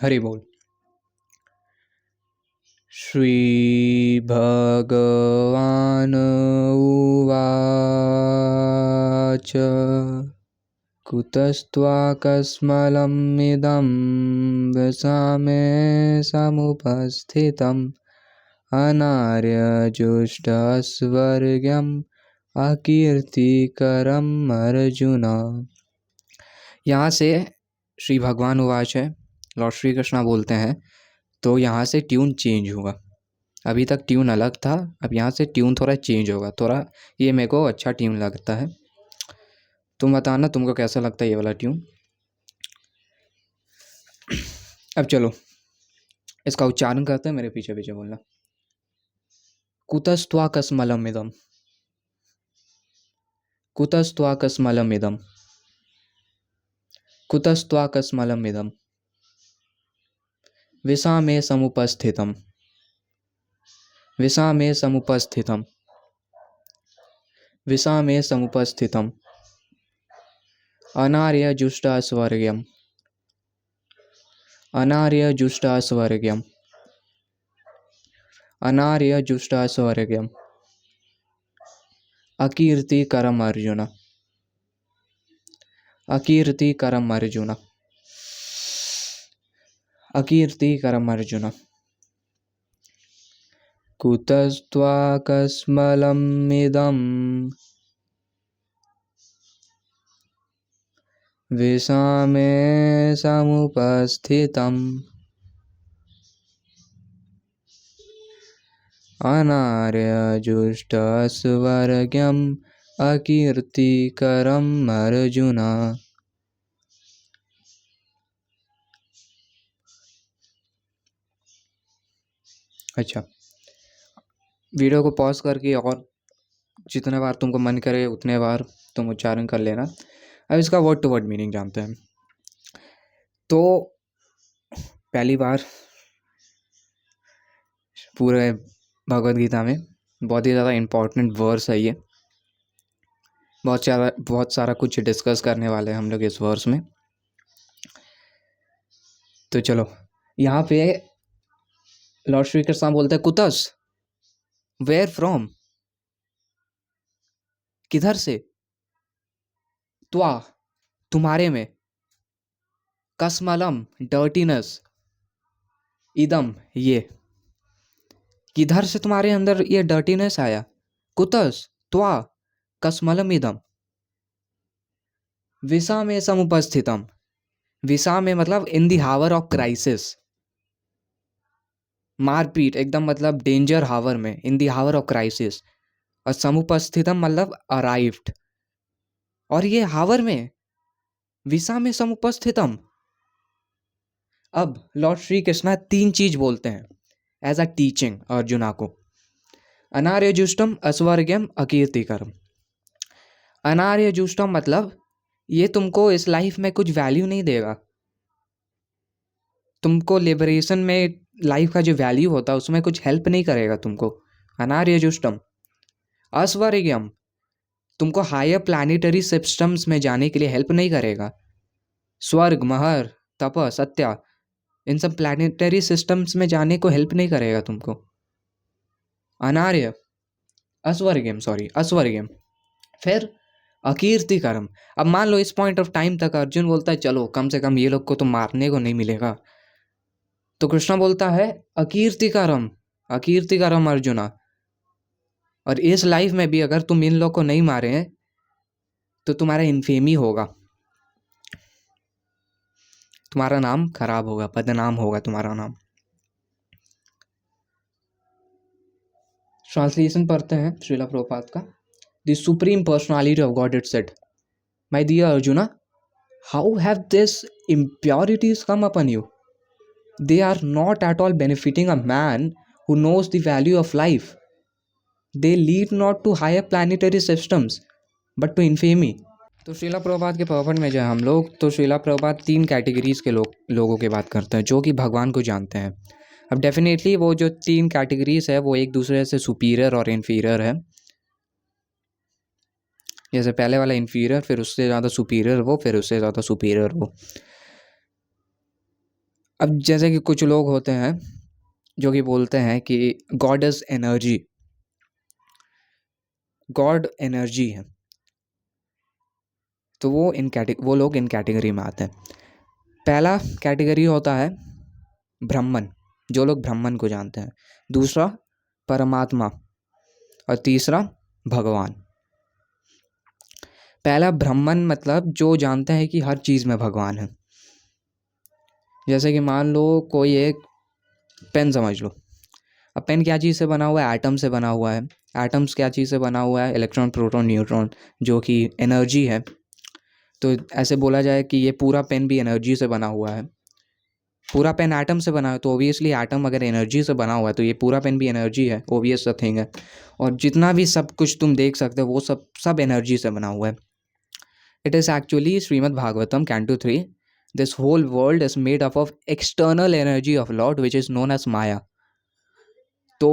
हरि बोल। श्री भगवान उवाच कुतस्त्वाकस्मलमिदं वसामे समुपस्थितम् अनार्यजुष्टस्वर्ग्यम् अकीर्तिकरम् अर्जुन। यहाँ से श्री भगवान उवाच है, लॉर्ड श्री कृष्णा बोलते हैं, तो यहाँ से ट्यून चेंज होगा। अभी तक ट्यून अलग था, अब यहाँ से ट्यून थोड़ा चेंज होगा। थोड़ा ये मेरे को अच्छा ट्यून लगता है। तुम बताना तुमको कैसा लगता है ये वाला ट्यून। अब चलो इसका उच्चारण करते हैं, मेरे पीछे पीछे बोलना। कुतस्त्वाकस्मलमिदं, कुतस्त्वाकस्मलमिदं, कुतस्त्वाकस्मलमिदं विषामे समुपस्थितम्, विषामे समुपस्थितम्, विषामे समुपस्थितम् अनार्यजुष्टस्वर्ग्यम्, अनार्यजुष्टस्वर्ग्यम्, अनार्यजुष्टस्वर्ग्यम् अकीर्तिकरम् अर्जुन, अकीर्तिकरम् अर्जुन, अकीर्तिकरम् अर्जुन। कुतस्त्वाकस्मलमिदं विषामे समुपस्थितम् अनार्यजुष्टस्वर्ग्यम् अकीर्तिकरम् अर्जुन। अच्छा, वीडियो को पॉज करके और जितने बार तुमको मन करे उतने बार तुम उच्चारण कर लेना। अब इसका वर्ड टू वर्ड मीनिंग जानते हैं। तो पहली बार पूरे भगवद गीता में बहुत ही ज़्यादा इम्पोर्टेंट वर्स है ये। बहुत सारा कुछ डिस्कस करने वाले हैं हम लोग इस वर्स में। तो चलो, यहाँ पे लॉर्ड श्री कृष्ण बोलते हैं कुतस, वेयर फ्रॉम, किधर से, त्वा, तुम्हारे में, कस्मलम, डर्टीनेस, इदम, ये, किधर से तुम्हारे अंदर ये डर्टीनेस आया, कुतस, त्वा, कस्मलम इदम, विषा में समुपस्थितम, विषा में मतलब इन दी हावर ऑफ क्राइसिस, मारपीट एकदम मतलब डेंजर हावर में, इन दी हावर ऑफ क्राइसिस, और समुपस्थितम मतलब अराइव्ड, और ये हावर में विषा में समुपस्थितम। अब लॉर्ड श्री कृष्णा 3 चीज बोलते हैं एज अ टीचिंग अर्जुना को। अनार्यजुष्टम अस्वर्ग्यम अकीर्तिकरम। अनार्यजुष्टम मतलब ये तुमको इस लाइफ में कुछ वैल्यू नहीं देगा, तुमको लिबरेशन में लाइफ का जो वैल्यू होता है उसमें कुछ हेल्प नहीं करेगा तुमको। अनार्यजुष्टम। अस्वर्ग्यम, तुमको हायर प्लैनेटरी सिस्टम्स में जाने के लिए हेल्प नहीं करेगा। स्वर्ग, महर, तप, सत्या, इन सब प्लैनेटरी सिस्टम्स में जाने को हेल्प नहीं करेगा तुमको। अनार्य, अस्वर्ग्यम, सॉरी अस्वर्ग्यम। फिर अकीर्तिकरम। अब मान लो इस पॉइंट ऑफ टाइम तक अर्जुन बोलता है चलो कम से कम ये लोग को तो मारने को नहीं मिलेगा, तो कृष्ण बोलता है अकीर्तिकरम, अकीर्तिकरम अर्जुना। और इस लाइफ में भी अगर तुम इन लोग को नहीं मारे हैं तो तुम्हारा इन्फेमी होगा, तुम्हारा नाम खराब होगा, बदनाम होगा तुम्हारा नाम। ट्रांसलेशन पढ़ते हैं श्रीला प्रभुपाद का। The supreme personality of god it said, my dear Arjuna, how have this impurities come upon you? They are not at all benefiting a man who knows the value of life. They lead not to higher planetary systems but to infamy. तो श्रीला प्रभुपाद के प्रवचन में जो है हम लोग, तो Srila Prabhupada 3 categories के लोगों की बात करते हैं जो कि भगवान को जानते हैं। अब डेफिनेटली वो जो 3 कैटेगरीज है वो एक दूसरे से सुपीरियर और इन्फीरियर है। जैसे पहले वाला इन्फीरियर, फिर उससे ज़्यादा सुपीरियर वो, फिर उससे ज़्यादा सुपीरियर वो। अब जैसे कि कुछ लोग होते हैं जो कि बोलते हैं कि God is energy, God energy है, तो वो लोग इन कैटेगरी में आते हैं। पहला कैटेगरी होता है ब्राह्मण, जो लोग ब्राह्मण को जानते हैं। दूसरा परमात्मा, और तीसरा भगवान। पहला ब्राह्मण मतलब जो जानते हैं कि हर चीज़ में भगवान है। जैसे कि मान लो कोई एक पेन समझ लो। अब पेन क्या चीज़ से बना हुआ है? एटम से बना हुआ है। एटम्स क्या चीज़ से बना हुआ है? इलेक्ट्रॉन, प्रोटॉन, न्यूट्रॉन, जो कि एनर्जी है। तो ऐसे बोला जाए कि ये पूरा पेन भी एनर्जी से बना हुआ है। पूरा पेन एटम से बना है, तो ओबियसली एटम अगर एनर्जी से बना हुआ है तो ये पूरा पेन भी एनर्जी है, ओबियस सा थिंग है। और जितना भी सब कुछ तुम देख सकते हो वो सब एनर्जी से बना हुआ है। It is actually Srimad Bhagavatam canto 3, this whole world is made up of external energy of lord which is known as maya. तो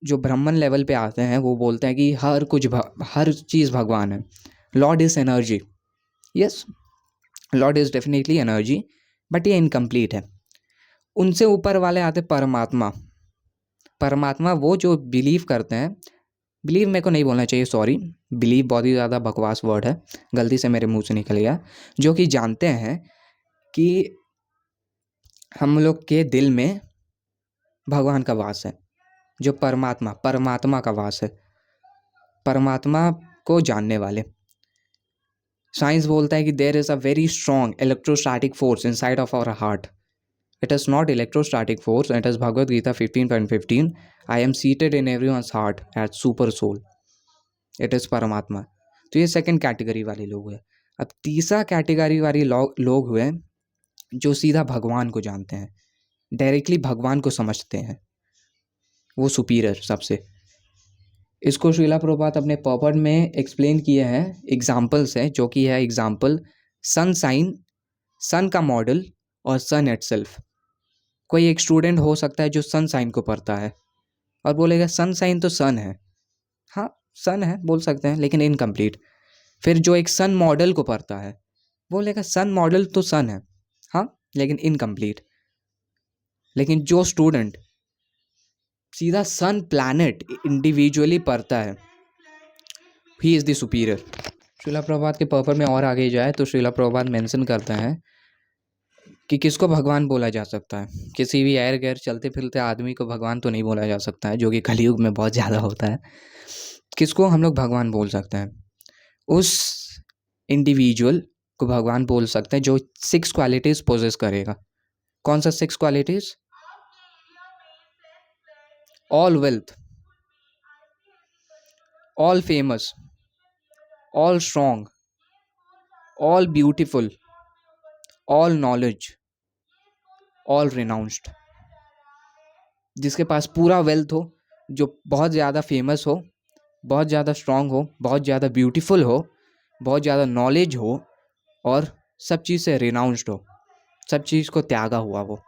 जो ब्राह्मण लेवल पे आते हैं वो बोलते हैं कि हर चीज़ भगवान है। Lord is energy, yes, Lord is definitely energy, but ये इनकम्प्लीट है। उनसे ऊपर वाले आते परमात्मा। परमात्मा वो जो बिलीव करते हैं, बिलीव मेरे को नहीं बोलना चाहिए, सॉरी, बिलीव बहुत ही ज़्यादा बकवास वर्ड है, गलती से मेरे मुंह से निकल गया। जो कि जानते हैं कि हम लोग के दिल में भगवान का वास है, जो परमात्मा का वास है, परमात्मा को जानने वाले। साइंस बोलता है कि there is a very strong electrostatic force inside of our heart. It is not electrostatic force. It is Bhagavad Gita 15.15. I am seated in everyone's heart as super soul. It is परमात्मा। तो ये second category वाले लोग हुए। अब तीसरा category वाले लोग हुए जो सीधा भगवान को जानते हैं, डायरेक्टली भगवान को समझते हैं, वो सुपीरियर सबसे। इसको श्रीला प्रभुपाद अपने पर्पट में एक्सप्लेन किए हैं, एग्जाम्पल्स हैं, जो कि है एग्जाम्पल सन साइन, सन का मॉडल और सन इटसेल्फ। कोई एक स्टूडेंट हो सकता है जो सन साइन को पढ़ता है और बोलेगा सन साइन तो सन है, हाँ सन है बोल सकते हैं, लेकिन इनकम्प्लीट। फिर जो एक सन मॉडल को पढ़ता है बोलेगा सन मॉडल तो सन है, हाँ, लेकिन इनकम्प्लीट। लेकिन जो स्टूडेंट सीधा सन प्लैनेट इंडिविजुअली पढ़ता है, he is the superior. Shrila Prabhupada के पर्पस में और आगे जाए तो श्रीला प्रभुपाद मेंशन करते हैं कि किसको भगवान बोला जा सकता है। किसी भी एर गैर चलते फिरते आदमी को भगवान तो नहीं बोला जा सकता है, जो कि कलयुग में बहुत ज़्यादा होता है। किसको हम लोग भगवान बोल सकते हैं? उस इंडिविजुअल को भगवान बोल सकते हैं जो 6 क्वालिटीज़ पोजेस करेगा। कौन सा 6 qualities? All wealth, all famous, all strong, all beautiful, all knowledge, all renounced. जिसके पास पूरा वेल्थ हो, जो बहुत ज़्यादा फेमस हो, बहुत ज़्यादा स्ट्रॉन्ग हो, बहुत ज़्यादा ब्यूटीफुल हो, बहुत ज़्यादा नॉलेज हो, और सब चीज़ से रिनाउंस्ड हो, सब चीज़ को त्यागा हुआ वो।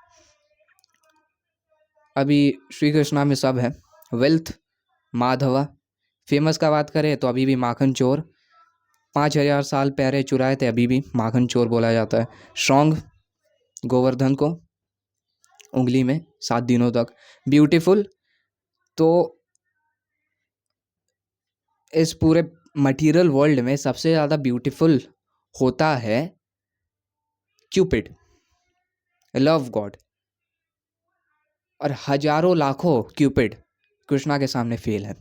अभी श्री कृष्णा में सब है, वेल्थ माधवा, फेमस का बात करें तो अभी भी माखन चोर, 5000 साल पहले चुराए थे, अभी भी माखन चोर बोला जाता है। स्ट्रॉन्ग, गोवर्धन को उंगली में 7 दिनों तक। ब्यूटीफुल, तो इस पूरे मटेरियल वर्ल्ड में सबसे ज़्यादा ब्यूटीफुल होता है क्यूपिड, लव गॉड, और हजारों लाखों क्यूपिड कृष्णा के सामने फेल है।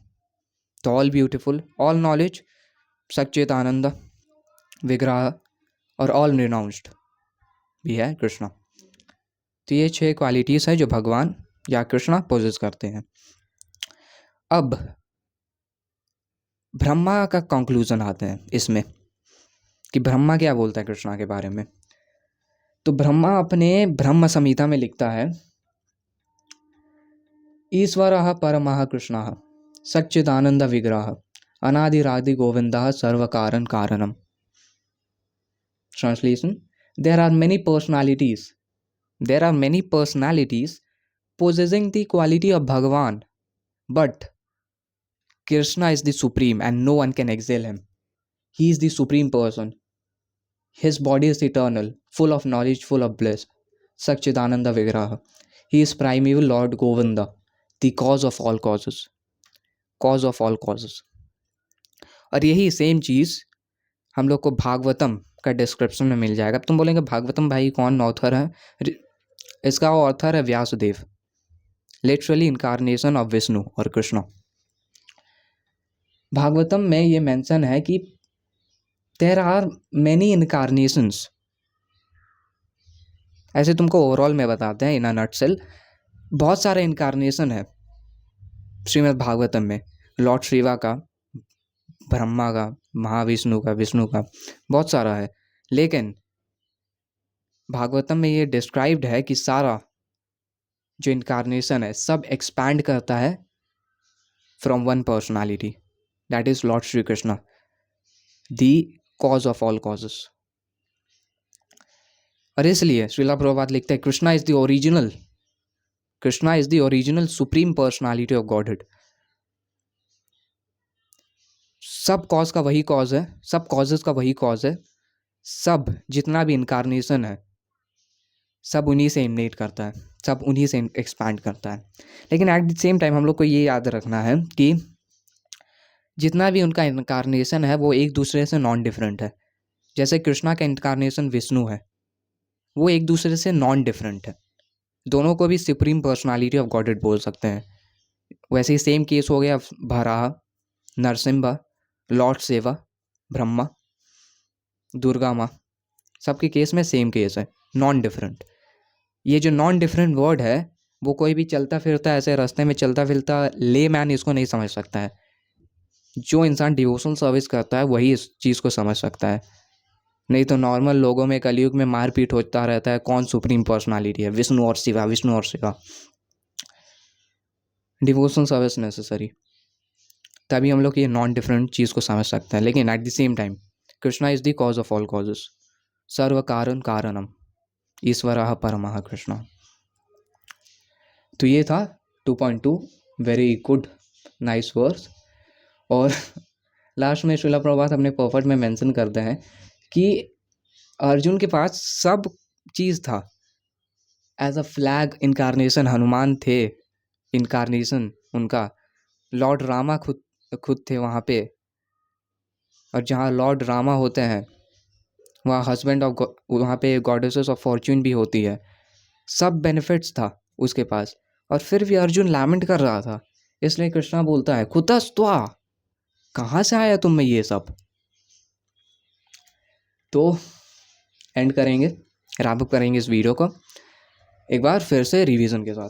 तो ऑल ब्यूटीफुल, ऑल नॉलेज, सच्चित आनंद विग्रह, और ऑल रिनाउंस्ड भी है कृष्णा। तो ये 6 क्वालिटीज़ है जो भगवान या कृष्णा पोजेस करते हैं। अब ब्रह्मा का कंक्लूजन आते हैं इसमें कि ब्रह्मा क्या बोलता है कृष्णा के बारे में। तो ब्रह्मा अपने ब्रह्म संहिता में लिखता है, ईश्वरः परमः कृष्णः सच्चिदानंद विग्रह अनादिरादि गोविंदः सर्वकारण कारणम। Translation: There are many personalities possessing the quality of Bhagavan, but Krishna is the supreme and no one can excel him. He is the supreme person. His body is eternal, full of knowledge, full of bliss. सच्चिदानंद विग्रह। He is primeval lord Govinda, the cause of all causes, cause of all causes. और यही same चीज़ हम लोग को भागवतम का description में मिल जाएगा। अब तुम बोलेंगे भागवतम भाई कौन ऑथर है? इसका ऑथर है Vyasadeva, literally incarnation of Vishnu और कृष्ण। भागवतम में ये मेंशन है कि देयर आर मेनी इनकारनेशंस। ऐसे तुमको ओवरऑल में बताते हैं इन अ नटसेल, बहुत सारे इनकारनेशन है श्रीमद् भागवतम में। लॉर्ड शिवा का, ब्रह्मा का, महाविष्णु का, विष्णु का, बहुत सारा है। लेकिन भागवतम में ये डिस्क्राइब्ड है कि सारा जो इनकारनेशन है सब एक्सपैंड करता है from one personality, that is Lord Shri Krishna, the cause of all causes. और इसलिए श्रीला प्रभुपाद लिखते हैं Krishna is the original, Krishna is the original supreme personality of godhead. सब कॉज का वही कॉज है, सब कॉजेस का वही कॉज है, सब जितना भी इनकारनेशन है सब उन्हीं से इमनेट करता है, सब उन्हीं से एक्सपैंड करता है। लेकिन एट द सेम टाइम हम लोग को ये याद रखना है कि जितना भी उनका इनकारनेशन है वो एक दूसरे से नॉन डिफरेंट है। जैसे कृष्णा का इनकारनेशन विष्णु है, वो एक दूसरे से नॉन डिफरेंट है, दोनों को भी सुप्रीम पर्सनालिटी ऑफ गॉडहेड बोल सकते हैं। वैसे ही सेम केस हो गया भराह, नरसिम्हा, लॉर्ड शिवा, ब्रह्मा, दुर्गा माँ, सबके केस में सेम केस है, नॉन डिफरेंट। ये जो नॉन डिफरेंट वर्ड है वो कोई भी चलता फिरता ऐसे रास्ते में चलता फिरता ले मैन इसको नहीं समझ सकता है। जो इंसान डिवोशनल सर्विस करता है वही इस चीज़ को समझ सकता है, नहीं तो नॉर्मल लोगों में कलयुग में मारपीट होता रहता है कौन सुप्रीम पर्सनालिटी है, विष्णु और शिवा, विष्णु और शिवा। डिवोशनल सर्विस नेसेसरी, तभी हम लोग ये नॉन डिफरेंट चीज़ को समझ सकते हैं। लेकिन at the same time Krishna is the cause of all causes, सर्व कारण कारणम, ईश्वरः परमः कृष्ण। तो ये था 2.2, वेरी गुड, नाइस वर्स। और लास्ट में श्रीला प्रभुपाद अपने परफेक्ट में मेंशन करते हैं कि अर्जुन के पास सब चीज़ था। As a flag incarnation Hanuman थे, इनकारनेशन उनका लॉर्ड रामा खुद थे वहाँ पे। और जहाँ लॉर्ड रामा होते हैं वहाँ हस्बैंड ऑफ, वहाँ पे गॉडेसेस ऑफ फॉर्च्यून भी होती है, सब बेनिफिट्स था उसके पास। और फिर भी अर्जुन लैमेंट कर रहा था, इसलिए कृष्णा बोलता है कुतस्त्वा, कहाँ से आया तुम में ये सब। तो एंड करेंगे, रैप अप करेंगे इस वीडियो को एक बार फिर से रिवीजन के साथ।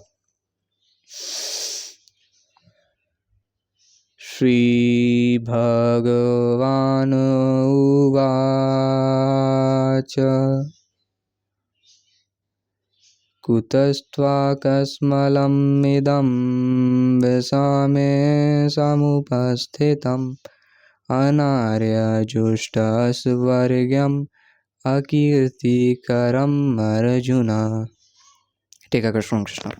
श्री भगवान उवाच कुतस्त्वाकस्मलमिदं विषमे समुपस्थितम् अनार्यजुष्टस्वर्ग्यम् अकीर्तिकरम् अर्जुन। टेक कृष्ण कृष्ण।